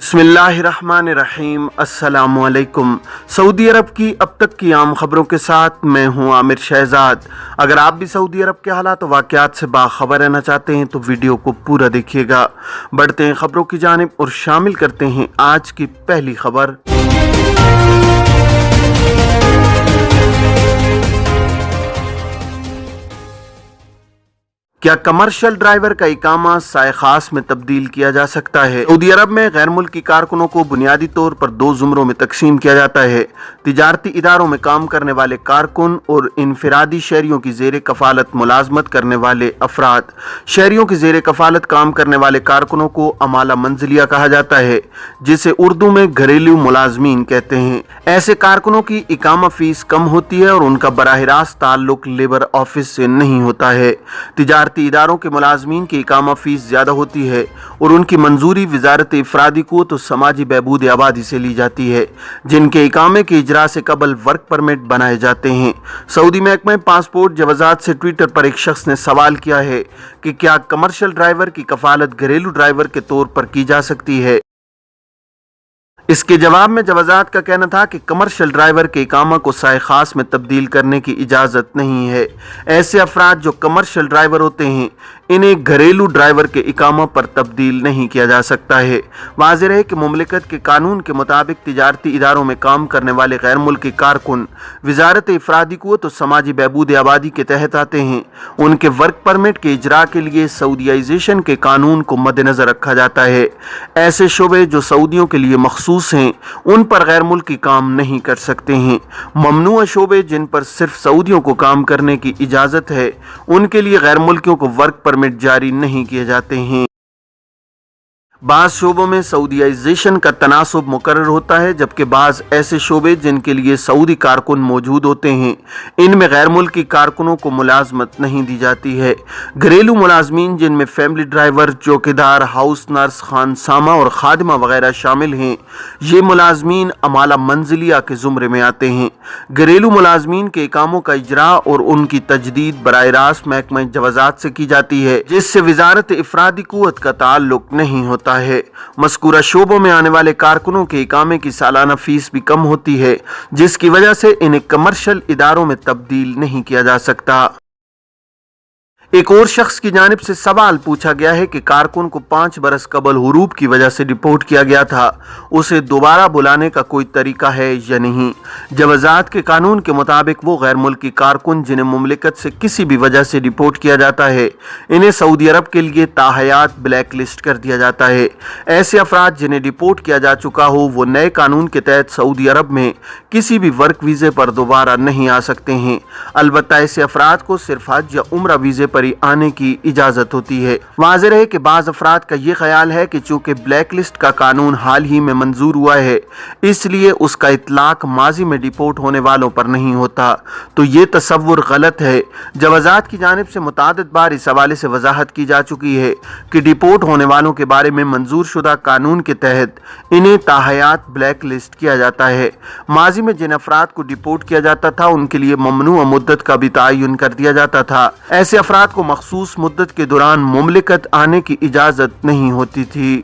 बिस्मिल्लाहिर्रहमानिर्रहीम। अस्सलामुअलैकुम। सऊदी अरब की अब तक की आम खबरों के साथ मैं हूं आमिर शहजाद। अगर आप भी सऊदी अरब के हालात और वाक़यात से बाखबर रहना चाहते हैं तो वीडियो को पूरा देखिएगा। बढ़ते हैं खबरों की जानिब और शामिल करते हैं आज की पहली खबर। क्या कमर्शियल ड्राइवर का इकामा साए खास में तब्दील किया जा सकता है? सऊदी अरब में गैर मुल्की कारकुनों को बुनियादी तौर पर दो जुमरों में तकसीम किया जाता है। तिजारती इदारों में काम करने वाले कारकुन और इनफरादी शहरियों की जेर कफालत मुलाजमत करने वाले अफराद। शहरियों की जेर कफालत काम करने वाले कारकुनों को अमाला मंजिलिया कहा जाता है, जिसे उर्दू में घरेलू मुलाजमीन कहते हैं। ऐसे कारकुनों की इकामा फीस कम होती है और उनका बराह रास्त ताल्लुक लेबर ऑफिस से नहीं होता है। तिजारती इदारों के मुलाजमीन की इकामा फीस ज्यादा होती है और उनकी मंजूरी वजारत इफरादी को तो समाजी बहबूद आबादी से ली जाती है, जिनके इकामे के इजरा से कबल वर्क परमिट बनाए जाते हैं। सऊदी महकमा पासपोर्ट जवाजात से ट्विटर पर एक शख्स ने सवाल किया है कि क्या कमर्शियल ड्राइवर की कफालत घरेलू ड्राइवर के तौर पर की जा सकती है। इसके जवाब में जवाजात का कहना था कि कमर्शियल ड्राइवर के इकामा को साए खास में तब्दील करने की इजाज़त नहीं है। ऐसे अफराद जो कमर्शियल ड्राइवर होते हैं, इन्हें घरेलू ड्राइवर के इकामा पर तब्दील नहीं किया जा सकता है। वाज़ेह है कि मुमलिकत के कानून के मुताबिक तिजारती इदारों में काम करने वाले गैर मुल्की कारकुन वजारत इफरादी क़ुव्वत और समाजी बहबूद आबादी के तहत आते हैं। उनके वर्क परमिट के इजरा के लिए सऊदीयाइजेशन के कानून को मद्देनज़र रखा जाता है। ऐसे शोबे जो सऊदियों के लिए मखसूस हैं, उन पर गैर मुल्की काम नहीं कर सकते हैं। ममनुआ शोबे जिन पर सिर्फ सऊदियों को काम करने की इजाज़त है, उनके लिए गैर मुल्कियों को वर्क परमिट जारी नहीं किए जाते हैं। बाज़ शोबों में सऊदीयाइजेशन का तनासुब मुकर्रर होता है, जबकि बाज़ ऐसे शोबे जिनके लिए सऊदी कारकुन मौजूद होते हैं, इनमें गैर मुल्की कारकुनों को मुलाजमत नहीं दी जाती है। घरेलू मुलाजमीन जिनमें फैमिली ड्राइवर, चौकीदार, हाउस नर्स, खानसामा और खादिमा वगैरह शामिल हैं, ये मुलाजमीन अमाला मंजिलिया के ज़ुमरे में आते हैं। घरेलू मुलाजमीन के इकामों का इजरा और उनकी तजदीद बराह रास्त महकमा जवाजात से की जाती है, जिससे वजारत इफरादी क़ुव्वत का ताल्लुक नहीं होता है। मज़कूरा शोबों में आने वाले कारकुनों के इकामे की सालाना फीस भी कम होती है, जिसकी वजह से इन्हें कमर्शियल इदारों में तब्दील नहीं किया जा सकता। एक और शख्स की जानिब से सवाल पूछा गया है कि कारकुन को 5 बरस कबल हुरूब की वजह से डिपोर्ट किया गया था, उसे दोबारा बुलाने का कोई तरीका है या नहीं। जवाजात के कानून के मुताबिक वो गैर मुल्की कारकुन जिन्हें मुमलिकत से किसी भी वजह से डिपोर्ट किया जाता है, इन्हें सऊदी अरब के लिए ताहयात ब्लैक लिस्ट कर दिया जाता है। ऐसे अफराद जिन्हें डिपोर्ट किया जा चुका हो, वो नए कानून के तहत सऊदी अरब में किसी भी वर्क वीज़े पर दोबारा नहीं आ सकते हैं। अलबत्ता ऐसे अफराद को सिर्फ हज या उम्रा वीज़े पर आने की इजाजत होती है। वाज़ेह है कि बाज़ अफराद का ये ख्याल है कि चूंकि ब्लैक लिस्ट का कानून हाल ही में मंजूर हुआ है, इसलिए उसका इतलाक माजी में डिपोर्ट होने वालों पर नहीं होता, तो ये तसव्वुर गलत है। जवाजात की जानिब से मुतादिद बार इस हवाले से वजाहत की जा चुकी है कि डिपोर्ट होने वालों के बारे में मंजूर शुदा कानून के तहत इन्हें ताहयात ब्लैक लिस्ट किया जाता है। माजी में जिन अफराद को डिपोर्ट किया जाता था, उनके लिए ममनुआ मुद्दत का भी तयन कर दिया जाता था। ऐसे अफराद को मखसूस मुद्दत के दौरान मुमलिकत आने की इजाजत नहीं होती थी।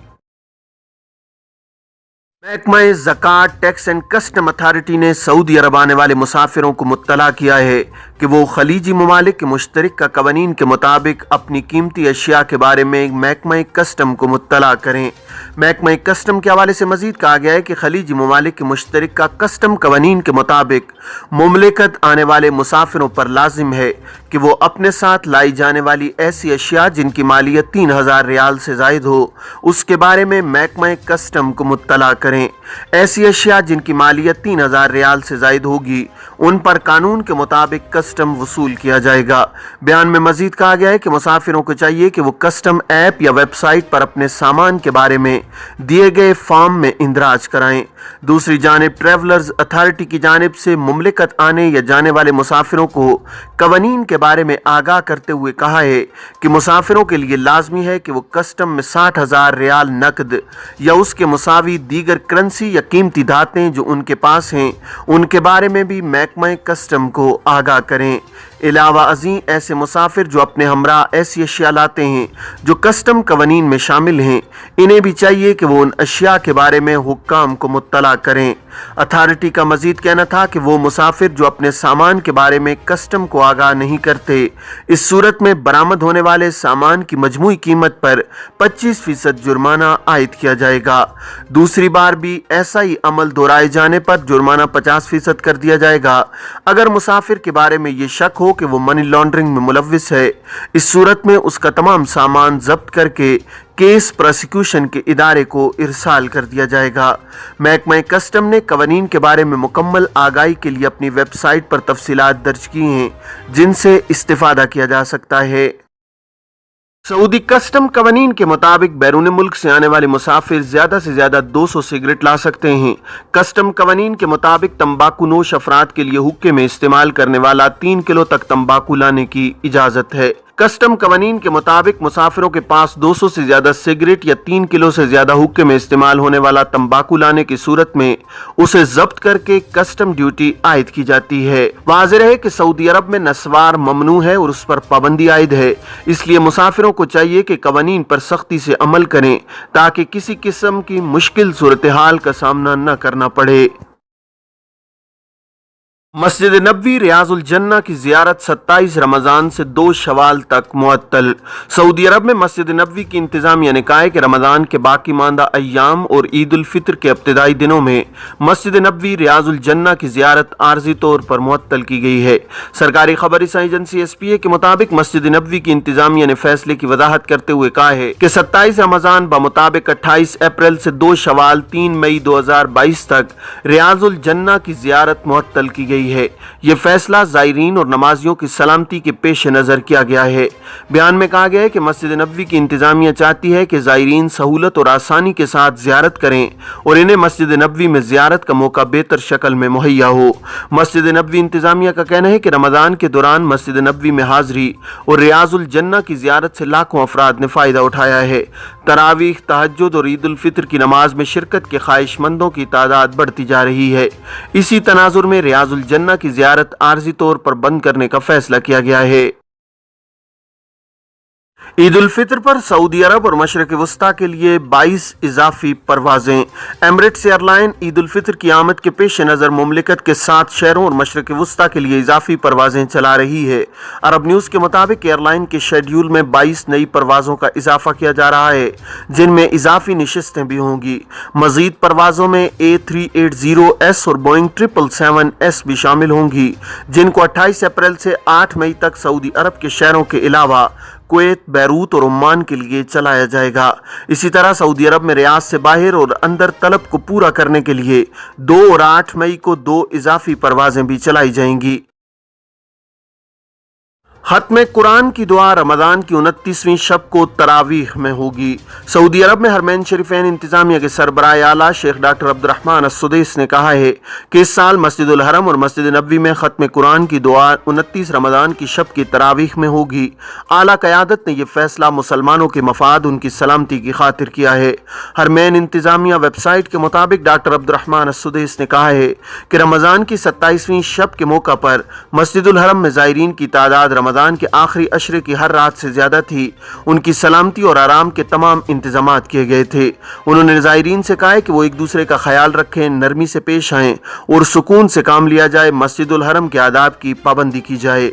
महकमा ज़कात, टैक्स एंड कस्टम अथॉरिटी ने सऊदी अरब आने वाले मुसाफिरों को मुत्तला किया है कि वो खलीजी ममालिक के मुश्तरक का कवानीन के मुताबिक अपनी कीमती अशिया के बारे में महकमा कस्टम को मुत्तला करें। महकमा कस्टम के हवाले से मजीद कहा गया है कि खलीजी ममालिक के मुश्तरक का कस्टम कवानीन के मुताबिक मुमलिकत आने वाले मुसाफिरों पर लाजिम है कि वो अपने साथ लाई जाने वाली ऐसी अशिया जिनकी मालियत 3000 रियाल से ज़ायद हो, उसके बारे में महकमा कस्टम को मुत्तला करें। ऐसी अशिया जिनकी मालियत 3000 रियाल से ज़ायद होगी, उन पर कानून के मुताबिक कस्टम वसूल किया जाएगा। बयान में मजीद कहा गया है कि मुसाफिरों को चाहिए कि वो कस्टम ऐप या वेबसाइट पर अपने सामान के बारे में दिए गए फॉर्म में इंदराज कराएं। दूसरी जानिब ट्रैवलर्स अथॉरिटी की जानिब से मुमलिकत आने या जाने वाले मुसाफिरों को कवानीन के बारे में आगाह करते हुए कहा है कि मुसाफिरों के लिए लाजमी है कि वो कस्टम में 60,000 रियाल नकद या उसके मुसावी दीगर करेंसी या कीमती धातें जो उनके पास हैं, उनके बारे में भी महकमा कस्टम को आगाह करें। अलावा अज़ीं ऐसे मुसाफिर जो अपने हमरा ऐसी अशिया लाते हैं जो कस्टम कवानीन में शामिल हैं, इन्हें भी चाहिए چاہیے کہ وہ ان اشیاء کے بارے میں حکام کو مطلع کریں۔ اتھارٹی کا مزید کہنا تھا کہ وہ مسافر جو اپنے سامان کے بارے میں کسٹم کو آگاہ نہیں کرتے، اس صورت میں برآمد ہونے والے سامان کی مجموعی قیمت پر 25% جرمانہ عائد کیا جائے گا۔ دوسری بار بھی ایسا ہی عمل دہرائے جانے پر جرمانہ 50% کر دیا جائے گا۔ اگر مسافر کے بارے میں یہ شک ہو کہ وہ منی لانڈرنگ میں ملوث ہے، اس صورت میں اس کا تمام سامان ضبط کر کے کیس پروسیکیوشن کے ادارے کو ارسال کر دیا جائے گا۔ محکمہ کسٹم نے قوانین کے بارے میں مکمل آگاہی کے لیے اپنی ویب سائٹ پر تفصیلات درج کی ہیں جن سے استفادہ کیا جا سکتا ہے۔ سعودی کسٹم قوانین کے مطابق بیرون ملک سے آنے والے مسافر زیادہ سے زیادہ 200 سگریٹ لا سکتے ہیں۔ کسٹم قوانین کے مطابق تمباکو نوش افراد کے لیے حقے میں استعمال کرنے والا 3 کلو تک تمباکو لانے کی اجازت ہے۔ کسٹم قوانین کے مطابق مسافروں کے پاس 200 سے زیادہ سگریٹ یا 3 کلو سے زیادہ حقے میں استعمال ہونے والا تمباکو لانے کی صورت میں اسے ضبط کر کے کسٹم ڈیوٹی عائد کی جاتی ہے۔ واضح رہے کہ سعودی عرب میں نسوار ممنوع ہے اور اس پر پابندی عائد ہے، اس لیے مسافروں کو چاہیے کہ قوانین پر سختی سے عمل کریں تاکہ کسی قسم کی مشکل صورتحال کا سامنا نہ کرنا پڑے۔ مسجد نبوی ریاض الجنہ کی زیارت 27 رمضان سے 2 شوال تک معطل۔ سعودی عرب میں مسجد نبوی کی انتظامیہ نے کہا ہے کہ رمضان کے باقی ماندہ ایام اور عید الفطر کے ابتدائی دنوں میں مسجد نبوی ریاض الجنہ کی زیارت عارضی طور پر معطل کی گئی ہے۔ سرکاری خبر رساں ایجنسی SPA کے مطابق مسجد نبوی کی انتظامیہ نے فیصلے کی وضاحت کرتے ہوئے کہا ہے کہ 27 رمضان بمطابق 28 اپریل سے 2 شوال 3 مئی 2022 تک ریاض الجنہ کی زیارت معطل کی گئی ہے۔ یہ فیصلہ زائرین اور نمازیوں کی سلامتی کے پیش نظر کیا گیا ہے۔ بیان میں کہا گیا ہے کہ مسجد نبوی کی انتظامیہ چاہتی ہے کہ زائرین سہولت اور آسانی کے ساتھ زیارت کریں اور انہیں مسجد نبوی میں زیارت کا موقع بہتر شکل میں مہیا ہو۔ مسجد نبوی انتظامیہ کا کہنا ہے کہ رمضان کے دوران مسجد نبوی میں حاضری اور ریاض الجنہ کی زیارت سے لاکھوں افراد نے فائدہ اٹھایا ہے۔ تراویح، تہجد اور عید الفطر کی نماز میں شرکت کے خواہش مندوں کی تعداد بڑھتی جا رہی ہے۔ اسی تناظر میں ریاض الجنہ کی زیارت عارضی طور پر بند کرنے کا فیصلہ کیا گیا ہے۔ عید الفطر پر سعودی عرب اور مشرق وسطیٰ کے لیے 22 اضافی پروازیں۔ ایمریٹس ایئر لائن عید الفطر کی آمد کے پیش نظر مملکت کے 7 شہروں اور مشرق وسطیٰ کے لیے اضافی پروازیں چلا رہی ہے۔ عرب نیوز کے مطابق ایئر لائن کے شیڈیول میں 22 نئی پروازوں کا اضافہ کیا جا رہا ہے جن میں اضافی نشستیں بھی ہوں گی۔ مزید پروازوں میں A380S اور بوئنگ 777S بھی شامل ہوں گی جن کو 28 اپریل سے 8 مئی تک سعودی عرب کے شہروں کے علاوہ کویت، بیروت اور عمان کے لیے چلایا جائے گا۔ اسی طرح سعودی عرب میں ریاض سے باہر اور اندر طلب کو پورا کرنے کے لیے 2 اور 8 مئی کو 2 اضافی پروازیں بھی چلائی جائیں گی۔ ختم قرآن کی دعا رمضان کی 29ویں شب کو تراویح میں ہوگی۔ سعودی عرب میں حرمین شریفین انتظامیہ کے سربراہ اعلیٰ شیخ ڈاکٹر عبد الرحمن السدیس نے کہا ہے کہ اس سال مسجد الحرم اور مسجد نبوی میں ختم قرآن کی دعا 29 رمضان کی شب کی تراویح میں ہوگی۔ اعلیٰ قیادت نے یہ فیصلہ مسلمانوں کے مفاد، ان کی سلامتی کی خاطر کیا ہے۔ حرمین انتظامیہ ویب سائٹ کے مطابق ڈاکٹر عبد الرحمن السدیس نے کہا ہے کہ رمضان کی 27ویں شب کے موقع پر مسجد الحرم میں زائرین کی تعداد رمضان کے آخری عشرے کی ہر رات سے زیادہ تھی۔ ان کی سلامتی اور آرام کے تمام انتظامات کیے گئے تھے۔ انہوں نے زائرین سے کہا ہے کہ وہ ایک دوسرے کا خیال رکھیں، نرمی سے پیش آئیں اور سکون سے کام لیا جائے، مسجد الحرم کے آداب کی پابندی کی جائے۔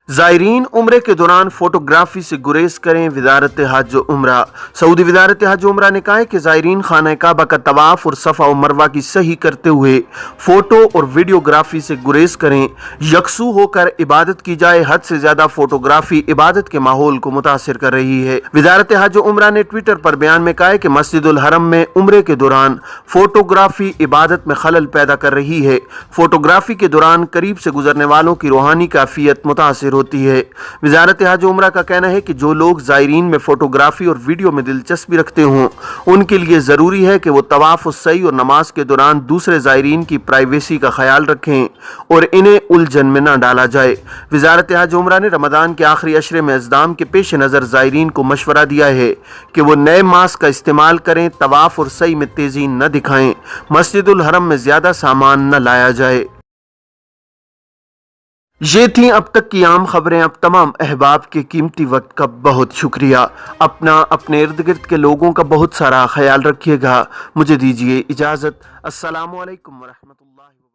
زائرین عمرے کے دوران فوٹوگرافی سے گریز کریں، وزارت حج و عمرہ۔ سعودی وزارت حج و عمرہ نے کہا ہے کہ زائرین خانہ کعبہ کا طواف اور صفا و مروہ کی سعی کرتے ہوئے فوٹو اور ویڈیوگرافی سے گریز کریں، یکسو ہو کر عبادت کی جائے۔ حد سے زیادہ فوٹوگرافی عبادت کے ماحول کو متاثر کر رہی ہے۔ وزارت حج و عمرہ نے ٹویٹر پر بیان میں کہا ہے کہ مسجد الحرم میں عمرے کے دوران فوٹوگرافی عبادت میں خلل پیدا کر رہی ہے۔ فوٹوگرافی کے دوران قریب سے گزرنے والوں کی روحانی کیفیت متاثر ہوتی ہے۔ وزارت حج و عمرہ کا کہنا ہے کہ جو لوگ زائرین میں فوٹوگرافی اور ویڈیو میں دلچسپی رکھتے ہوں ان کے لیے ضروری ہے کہ وہ طواف و سعی اور نماز کے دوران دوسرے زائرین کی پرائیویسی کا خیال رکھیں اور انہیں الجھن میں نہ ڈالا جائے۔ وزارت حج و عمرہ نے رمضان کے آخری عشرے میں ازدحام کے پیش نظر زائرین کو مشورہ دیا ہے کہ وہ نئے ماسک کا استعمال کریں، طواف اور سعی میں تیزی نہ دکھائیں، مسجد الحرم میں زیادہ سامان نہ لایا جائے۔ یہ تھیں اب تک کی عام خبریں۔ اب تمام احباب کے قیمتی وقت کا بہت شکریہ۔ اپنے ارد گرد کے لوگوں کا بہت سارا خیال رکھیے گا۔ مجھے دیجیے اجازت۔ السلام علیکم ورحمۃ اللہ۔